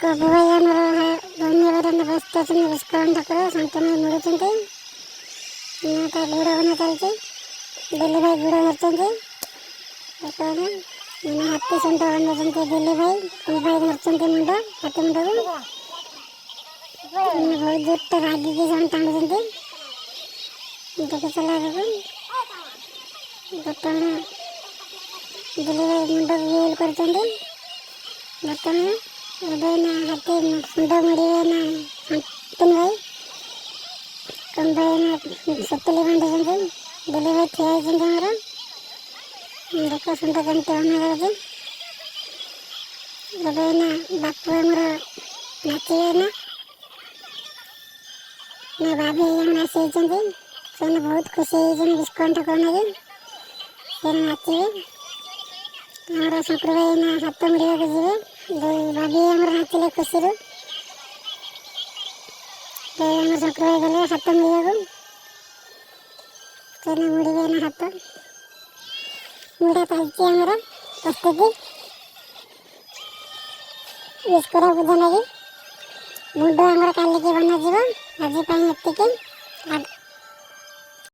कबू भाई आमर धन्यवाद व्यस्त अच्छे विस्करण ठाकुर शांतमय मुड़ुंट गुड़ बना चलती दिल्ली भाई गुड़ धरते मैंने हाथी सुंठ बनाते दिल्ली भाई धरते मुंड हाथी मुंड को बहुत दूर तक रागिकी जन टाणुंट देखी चला बर्तमान दिल्ली भाई मुंड गोल कर बर्तमान हाथी सुंड मुड़े शांतन भाई कम भाई सतुली बांधुंट दिल्ली भाई ठिया होमर देख सुंड कमी बना बापू आमर नाचे ना भाभी मैंने आसी से बहुत खुशी विस्करण ठाकुर लगे से नाचे हमारा शंकर भाई ना हाथ मुड़ा जी भाभी आमर नाचले खुशी शंकर भाई गले हाथ मुड़ा मुड़े हाथ मुड़ा चलती आमर प्रस्तुति विस्करण पूजा लगे मुंड आमर कालिकी बना आज एतिक